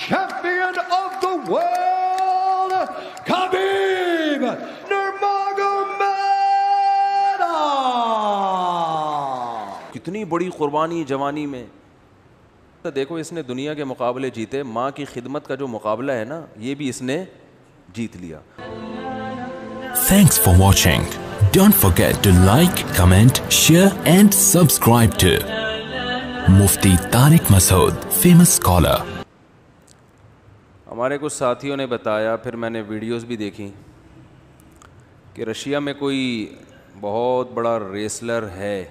champion of the world, Khabib Nurmagomedov. کتنی بڑی قربانی جوانی میں. دیکھو اس نے دنیا کے مقابلے جیتے, ماں کی خدمت کا جو مقابلہ ہے نا یہ بھی اس نے جیت لیا. Thanks for watching. Don't forget to like, comment, share and subscribe to Mufti Tariq Masood, famous scholar. ہمارے کچھ ساتھیوں نے بتایا, پھر میں نے ویڈیوز بھی دیکھی کہ رشیا میں کوئی بہت بڑا ریسلر ہے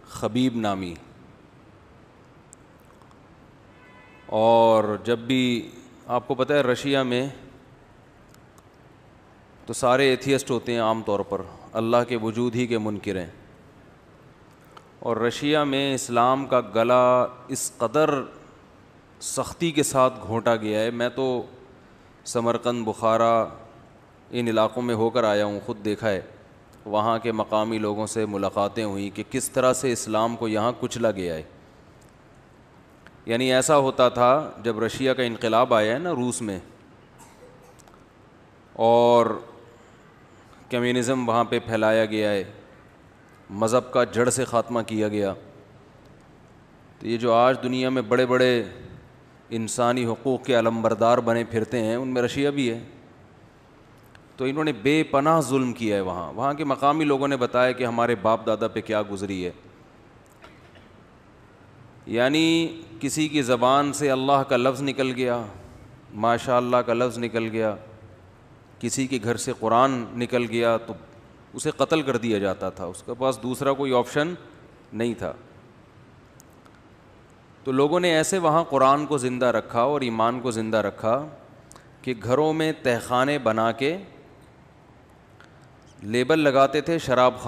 خبیب نامی, اور جب بھی آپ کو پتہ ہے رشیا میں تو سارے ایتھیسٹ ہوتے ہیں عام طور پر, اللہ کے وجود ہی کے منکر ہیں, اور رشیا میں اسلام کا گلا اس قدر سختی کے ساتھ گھونٹا گیا ہے. میں تو سمرقند, بخارا ان علاقوں میں ہو کر آیا ہوں, خود دیکھا ہے, وہاں کے مقامی لوگوں سے ملاقاتیں ہوئیں کہ کس طرح سے اسلام کو یہاں کچلا گیا ہے. یعنی ایسا ہوتا تھا جب رشیا کا انقلاب آیا ہے نا روس میں, اور کمیونزم وہاں پہ پھیلایا گیا ہے, مذہب کا جڑ سے خاتمہ کیا گیا, تو یہ جو آج دنیا میں بڑے بڑے انسانی حقوق کے علمبردار بنے پھرتے ہیں ان میں رشیا بھی ہے. تو انہوں نے بے پناہ ظلم کیا ہے وہاں کے مقامی لوگوں نے بتایا کہ ہمارے باپ دادا پہ کیا گزری ہے. یعنی کسی کی زبان سے اللہ کا لفظ نکل گیا, ماشاء اللہ کا لفظ نکل گیا, کسی کے گھر سے قرآن نکل گیا تو اسے قتل کر دیا جاتا تھا, اس کے پاس دوسرا کوئی آپشن نہیں تھا. تو لوگوں نے ایسے وہاں قرآن کو زندہ رکھا اور ایمان کو زندہ رکھا کہ گھروں میں تہخانے بنا کے لیبل لگاتے تھے شراب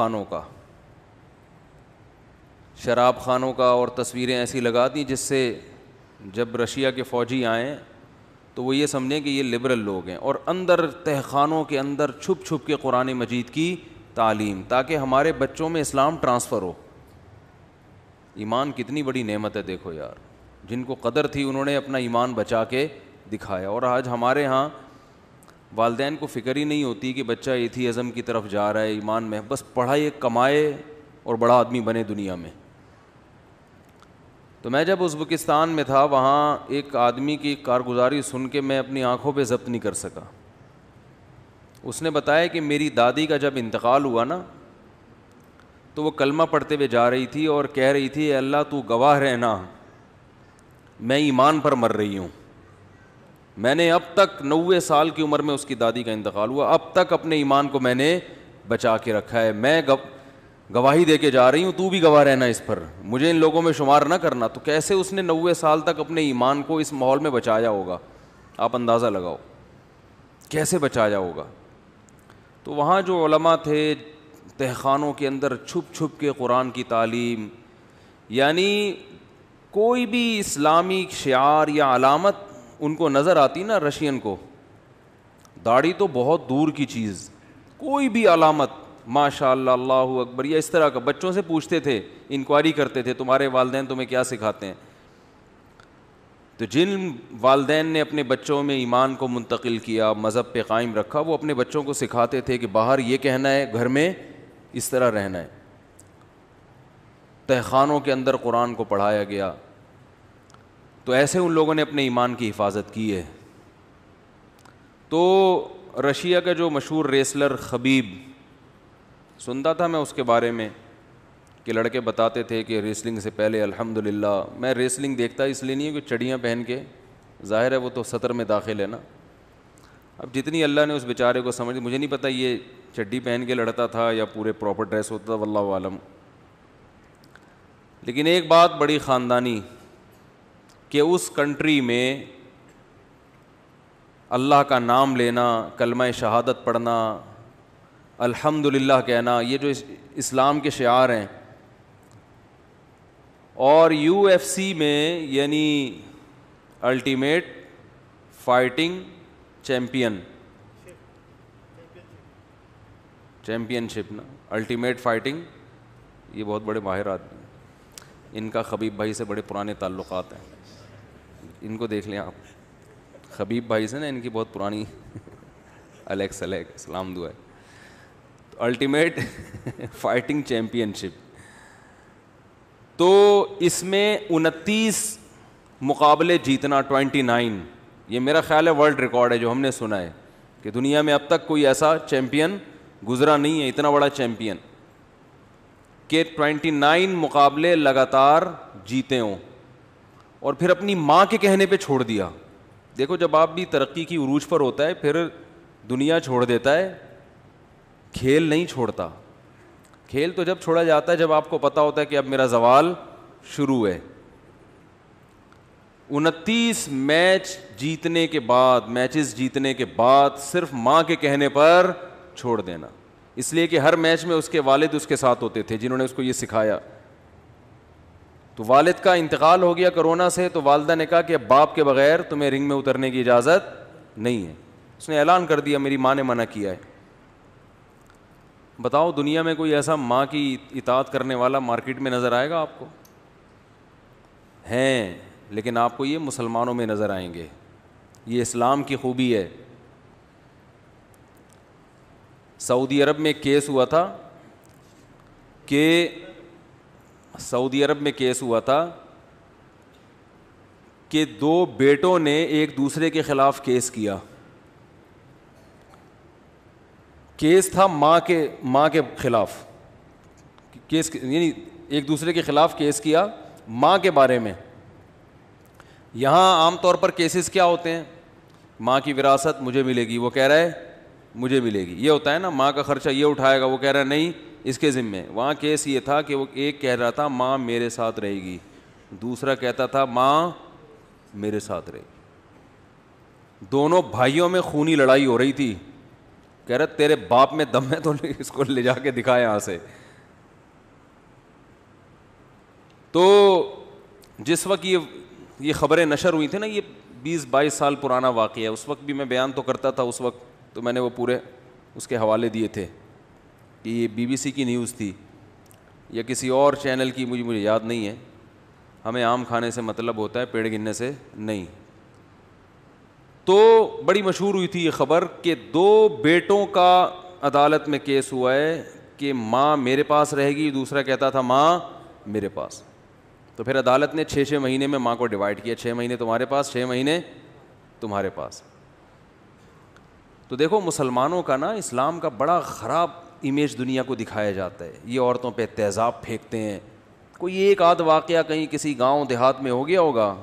خانوں کا اور تصویریں ایسی لگا دیں جس سے جب رشیا کے فوجی آئیں تو وہ یہ سمجھیں کہ یہ لبرل لوگ ہیں, اور اندر تہخانوں کے اندر چھپ چھپ کے قرآن مجید کی تعلیم, تاکہ ہمارے بچوں میں اسلام ٹرانسفر ہو. ایمان کتنی بڑی نعمت ہے دیکھو یار, جن کو قدر تھی انہوں نے اپنا ایمان بچا کے دکھایا. اور آج ہمارے ہاں والدین کو فکر ہی نہیں ہوتی کہ بچہ ایتھیزم کی طرف جا رہا ہے, ایمان میں بس پڑھائے, کمائے اور بڑا آدمی بنے دنیا میں. تو میں جب ازبکستان میں تھا وہاں ایک آدمی کی کارگزاری سن کے میں اپنی آنکھوں پہ ضبط نہیں کر سکا. اس نے بتایا کہ میری دادی کا جب انتقال ہوا نا تو وہ کلمہ پڑھتے ہوئے جا رہی تھی اور کہہ رہی تھی, اے اللہ تو گواہ رہنا میں ایمان پر مر رہی ہوں. میں نے اب تک 90 سال کی عمر میں اس کی دادی کا انتقال ہوا, اب تک اپنے ایمان کو میں نے بچا کے رکھا ہے, میں گواہی دے کے جا رہی ہوں, تو بھی گواہ رہنا اس پر, مجھے ان لوگوں میں شمار نہ کرنا. تو کیسے اس نے 90 سال تک اپنے ایمان کو اس ماحول میں بچایا ہوگا, آپ اندازہ لگاؤ کیسے بچایا ہوگا. تو وہاں جو علماء تھے تہخانوں کے اندر چھپ چھپ کے قرآن کی تعلیم, یعنی کوئی بھی اسلامی شعار یا علامت ان کو نظر آتی نا, رشین کو داڑھی تو بہت دور کی چیز, کوئی بھی علامت ماشاء اللہ اللہ اکبر یا اس طرح کا, بچوں سے پوچھتے تھے, انکوائری کرتے تھے تمہارے والدین تمہیں کیا سکھاتے ہیں. تو جن والدین نے اپنے بچوں میں ایمان کو منتقل کیا, مذہب پہ قائم رکھا, وہ اپنے بچوں کو سکھاتے تھے کہ باہر یہ کہنا ہے, گھر میں اس طرح رہنا ہے. تہخانوں کے اندر قرآن کو پڑھایا گیا. تو ایسے ان لوگوں نے اپنے ایمان کی حفاظت کی ہے. تو رشیا کا جو مشہور ریسلر خبیب, سنتا تھا میں اس کے بارے میں کہ لڑکے بتاتے تھے کہ ریسلنگ سے پہلے الحمدللہ, میں ریسلنگ دیکھتا اس لیے نہیں کہ چڑیاں پہن کے, ظاہر ہے وہ تو سطر میں داخل ہے نا. اب جتنی اللہ نے اس بیچارے کو سمجھ, مجھے نہیں پتہ یہ چڈی پہن کے لڑتا تھا یا پورے پراپر ڈریس ہوتا تھا, واللہ عالم. لیکن ایک بات بڑی خاندانی کہ اس کنٹری میں اللہ کا نام لینا, کلمہ شہادت پڑھنا, الحمدللہ کہنا, یہ جو اسلام کے شعار ہیں. اور UFC میں یعنی الٹیمیٹ فائٹنگ چیمپئن شپ نا, الٹیمیٹ فائٹنگ, یہ بہت بڑے ماہر آدمی ہیں, ان کا خبیب بھائی سے بڑے پرانے تعلقات ہیں. ان کو دیکھ لیں آپ, خبیب بھائی سے نا, ان کی بہت پرانی الیکس سلام دعا ہے, الٹیمیٹ فائٹنگ چیمپئن شپ. تو اس میں 29 مقابلے جیتنا, 29, یہ میرا خیال ہے ورلڈ ریکارڈ ہے جو ہم نے سنا ہے کہ دنیا میں اب تک کوئی ایسا چیمپئن گزرا نہیں ہے, اتنا بڑا چیمپئن کہ 29 مقابلے لگاتار جیتے ہوں اور پھر اپنی ماں کے کہنے پہ چھوڑ دیا. دیکھو جب آپ بھی ترقی کی عروج پر ہوتا ہے پھر دنیا چھوڑ دیتا ہے, کھیل نہیں چھوڑتا. کھیل تو جب چھوڑا جاتا ہے جب آپ کو پتا ہوتا ہے کہ اب میرا زوال شروع ہے. 29 میچز جیتنے کے بعد صرف ماں کے کہنے پر چھوڑ دینا, اس لیے کہ ہر میچ میں اس کے والد اس کے ساتھ ہوتے تھے جنہوں نے اس کو یہ سکھایا. تو والد کا انتقال ہو گیا کرونا سے, تو والدہ نے کہا کہ اب باپ کے بغیر تمہیں رنگ میں اترنے کی اجازت نہیں ہے. اس نے اعلان کر دیا میری ماں نے منع کیا ہے. بتاؤ دنیا میں کوئی ایسا ماں کی اطاعت کرنے والا مارکیٹ میں نظر آئے گا آپ کو؟ ہیں, لیکن آپ کو یہ مسلمانوں میں نظر آئیں گے. یہ اسلام کی خوبی ہے. سعودی عرب میں کیس ہوا تھا کہ 2 بیٹوں نے ایک دوسرے کے خلاف کیس کیا. کیس تھا ماں کے خلاف, کیس یعنی ایک دوسرے کے خلاف کیس کیا ماں کے بارے میں. یہاں عام طور پر کیسز کیا ہوتے ہیں, ماں کی وراثت مجھے ملے گی, وہ کہہ رہا ہے مجھے ملے گی, یہ ہوتا ہے نا, ماں کا خرچہ یہ اٹھائے گا, وہ کہہ رہا ہے نہیں اس کے ذمے. وہاں کیس یہ تھا کہ وہ ایک کہہ رہا تھا ماں میرے ساتھ رہے گی, دوسرا کہتا تھا ماں میرے ساتھ رہے گی. دونوں بھائیوں میں خونی لڑائی ہو رہی تھی. کہہ رہا تیرے باپ میں دم ہے تو اس کو لے جا کے دکھا یہاں سے. تو جس وقت یہ خبریں نشر ہوئی تھیں نا, یہ 20-22 سال پرانا واقعہ ہے, اس وقت بھی میں بیان تو کرتا تھا, اس وقت تو میں نے وہ پورے اس کے حوالے دیے تھے کہ یہ BBC کی نیوز تھی یا کسی اور چینل کی, مجھے یاد نہیں ہے. ہمیں آم کھانے سے مطلب ہوتا ہے, پیڑ گننے سے نہیں. تو بڑی مشہور ہوئی تھی یہ خبر کہ 2 بیٹوں کا عدالت میں کیس ہوا ہے کہ ماں میرے پاس رہے گی, دوسرا کہتا تھا ماں میرے پاس. تو پھر عدالت نے 6 مہینے میں ماں کو ڈیوائڈ کیا, 6 مہینے تمہارے پاس, 6 مہینے تمہارے پاس. تو دیکھو مسلمانوں کا نا, اسلام کا بڑا خراب امیج دنیا کو دکھایا جاتا ہے. یہ عورتوں پہ تیزاب پھینکتے ہیں. کوئی ایک آدھ واقعہ کہیں کسی گاؤں دیہات میں ہو گیا ہوگا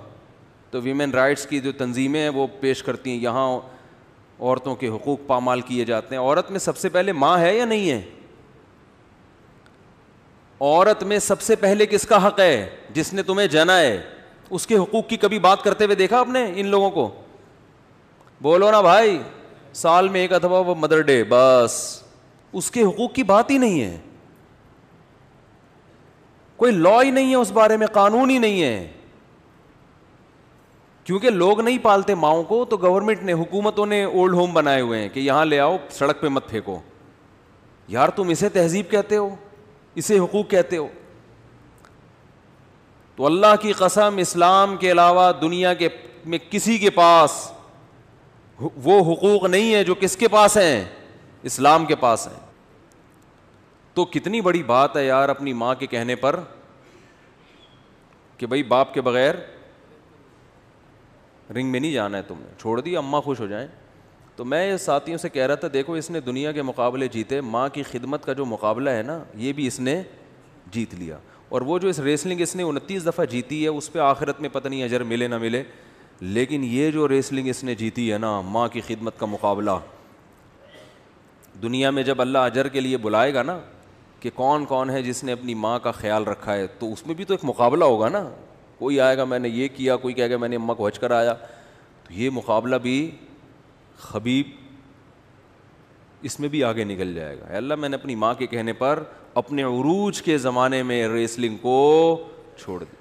تو ویمن رائٹس کی جو تنظیمیں ہیں وہ پیش کرتی ہیں یہاں عورتوں کے حقوق پامال کیے جاتے ہیں. عورت میں سب سے پہلے ماں ہے یا نہیں ہے؟ عورت میں سب سے پہلے کس کا حق ہے؟ جس نے تمہیں جنا ہے. اس کے حقوق کی کبھی بات کرتے ہوئے دیکھا آپ نے ان لوگوں کو؟ بولو نا بھائی, سال میں 1 دفعہ وہ مدر ڈے, بس اس کے حقوق کی بات ہی نہیں ہے. کوئی لا ہی نہیں ہے اس بارے میں, قانون ہی نہیں ہے. کیونکہ لوگ نہیں پالتے ماؤں کو, تو گورنمنٹ نے, حکومتوں نے اولڈ ہوم بنائے ہوئے ہیں کہ یہاں لے آؤ, سڑک پہ مت پھینکو. یار تم اسے تہذیب کہتے ہو, اسے حقوق کہتے ہو؟ تو اللہ کی قسم اسلام کے علاوہ دنیا کے میں کسی کے پاس وہ حقوق نہیں ہے جو کس کے پاس ہیں؟ اسلام کے پاس ہیں. تو کتنی بڑی بات ہے یار اپنی ماں کے کہنے پر کہ بھائی باپ کے بغیر رنگ میں نہیں جانا ہے, تم نے چھوڑ دیا, اماں خوش ہو جائیں. تو میں ساتھیوں سے کہہ رہا تھا دیکھو اس نے دنیا کے مقابلے جیتے, ماں کی خدمت کا جو مقابلہ ہے نا یہ بھی اس نے جیت لیا. اور وہ جو اس ریسلنگ اس نے 29 دفعہ جیتی ہے اس پہ آخرت میں پتہ نہیں اجر ملے نہ ملے, لیکن یہ جو ریسلنگ اس نے جیتی ہے نا, ماں کی خدمت کا مقابلہ, دنیا میں جب اللہ اجر کے لیے بلائے گا نا کہ کون کون ہے جس نے اپنی ماں کا خیال رکھا ہے, تو اس میں بھی تو ایک مقابلہ ہوگا نا. کوئی آئے گا میں نے یہ کیا, کوئی کہے گا میں نے اماں کو حج کرایا. تو یہ مقابلہ بھی خبیب اس میں بھی آگے نکل جائے گا. اے اللہ میں نے اپنی ماں کے کہنے پر اپنے عروج کے زمانے میں ریسلنگ کو چھوڑ دیا.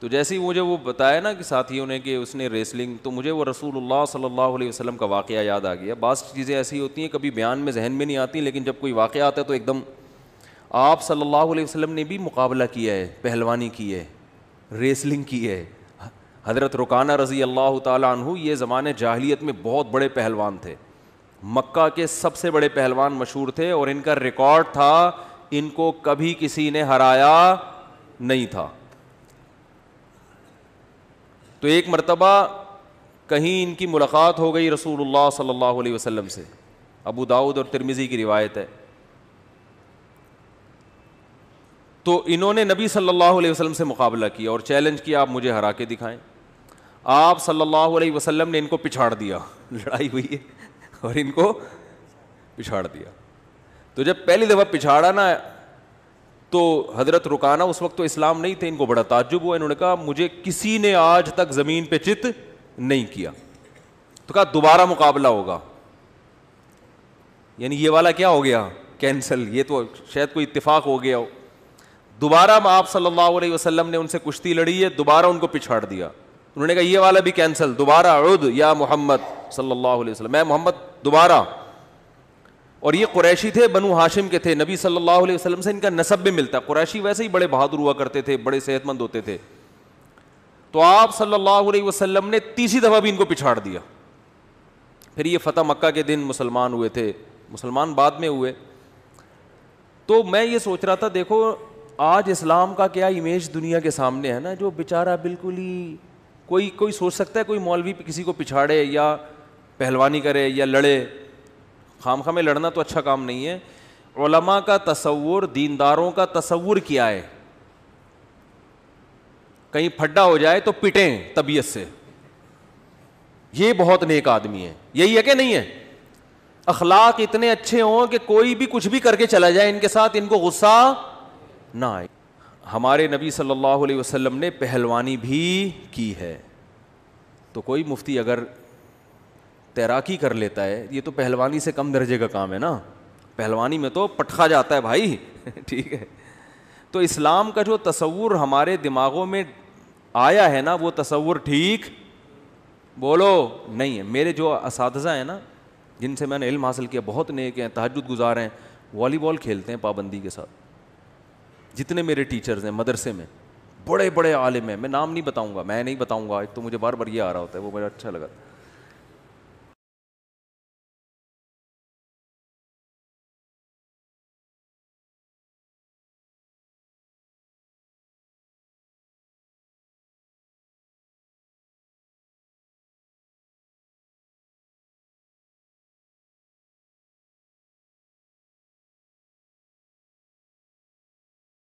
تو جیسے ہی مجھے وہ بتایا نا کہ ساتھیوں نے کہ اس نے ریسلنگ, تو مجھے وہ رسول اللہ صلی اللہ علیہ وسلم کا واقعہ یاد آ گیا. بعض چیزیں ایسی ہوتی ہیں کبھی بیان میں ذہن میں نہیں آتی, لیکن جب کوئی واقعہ آتا ہے تو ایک دم. آپ صلی اللہ علیہ وسلم نے بھی مقابلہ کیا ہے, پہلوانی کی ہے, ریسلنگ کی ہے. حضرت رکانہ رضی اللہ تعالیٰ عنہ یہ زمانے جاہلیت میں بہت بڑے پہلوان تھے, مکہ کے سب سے بڑے پہلوان مشہور تھے, اور ان کا ریکارڈ تھا ان کو کبھی کسی نے ہرایا نہیں تھا. تو ایک مرتبہ کہیں ان کی ملاقات ہو گئی رسول اللہ صلی اللہ علیہ وسلم سے, ابو داؤد اور ترمذی کی روایت ہے. تو انہوں نے نبی صلی اللہ علیہ وسلم سے مقابلہ کیا اور چیلنج کیا, آپ مجھے ہرا کے دکھائیں. آپ صلی اللہ علیہ وسلم نے ان کو پچھاڑ دیا, لڑائی ہوئی ہے اور ان کو پچھاڑ دیا. تو جب پہلی دفعہ پچھاڑا نا تو حضرت رکانہ اس وقت تو اسلام نہیں تھے, ان کو بڑا تعجب ہوا. انہوں نے کہا مجھے کسی نے آج تک زمین پہ چت نہیں کیا. تو کہا دوبارہ مقابلہ ہوگا, یعنی یہ والا کیا ہو گیا, کینسل, یہ تو شاید کوئی اتفاق ہو گیا ہو. دوبارہ آپ صلی اللہ علیہ وسلم نے ان سے کشتی لڑی ہے, دوبارہ ان کو پچھاڑ دیا. انہوں نے کہا یہ والا بھی کینسل, دوبارہ عد یا محمد صلی اللہ علیہ وسلم, میں محمد دوبارہ. اور یہ قریشی تھے, بنو ہاشم کے تھے, نبی صلی اللہ علیہ وسلم سے ان کا نسب بھی ملتا ہے. قریشی ویسے ہی بڑے بہادر ہوا کرتے تھے, بڑے صحت مند ہوتے تھے. تو آپ صلی اللہ علیہ وسلم نے تیسری دفعہ بھی ان کو پچھاڑ دیا. پھر یہ فتح مکہ کے دن مسلمان ہوئے تھے, مسلمان بعد میں ہوئے. تو میں یہ سوچ رہا تھا, دیکھو آج اسلام کا کیا امیج دنیا کے سامنے ہے نا, جو بیچارہ بالکل ہی کوئی سوچ سکتا ہے کوئی مولوی کسی کو پچھاڑے یا پہلوانی کرے یا لڑے. خام میں لڑنا تو اچھا کام نہیں ہے. علماء کا تصور, دینداروں کا تصور کیا ہے, کہیں پھڈا ہو جائے تو پٹیں طبیعت سے, یہ بہت نیک آدمی ہے. یہی ہے کہ نہیں ہے؟ اخلاق اتنے اچھے ہوں کہ کوئی بھی کچھ بھی کر کے چلا جائے ان کے ساتھ, ان کو غصہ نہ آئے. ہمارے نبی صلی اللہ علیہ وسلم نے پہلوانی بھی کی ہے. تو کوئی مفتی اگر تیراکی کر لیتا ہے, یہ تو پہلوانی سے کم درجے کا کام ہے نا, پہلوانی میں تو پٹخا جاتا ہے بھائی. ٹھیک ہے, تو اسلام کا جو تصور ہمارے دماغوں میں آیا ہے نا, وہ تصور ٹھیک بولو نہیں ہے. میرے جو اساتذہ ہیں نا جن سے میں نے علم حاصل کیا, بہت نیک ہیں, تہجد گزار ہیں, والی بال کھیلتے ہیں پابندی کے ساتھ. جتنے میرے ٹیچرز ہیں مدرسے میں, بڑے بڑے عالم ہیں, میں نام نہیں بتاؤں گا, ایک تو مجھے بار بار یہ آ رہا ہوتا ہے, وہ بڑا اچھا لگا.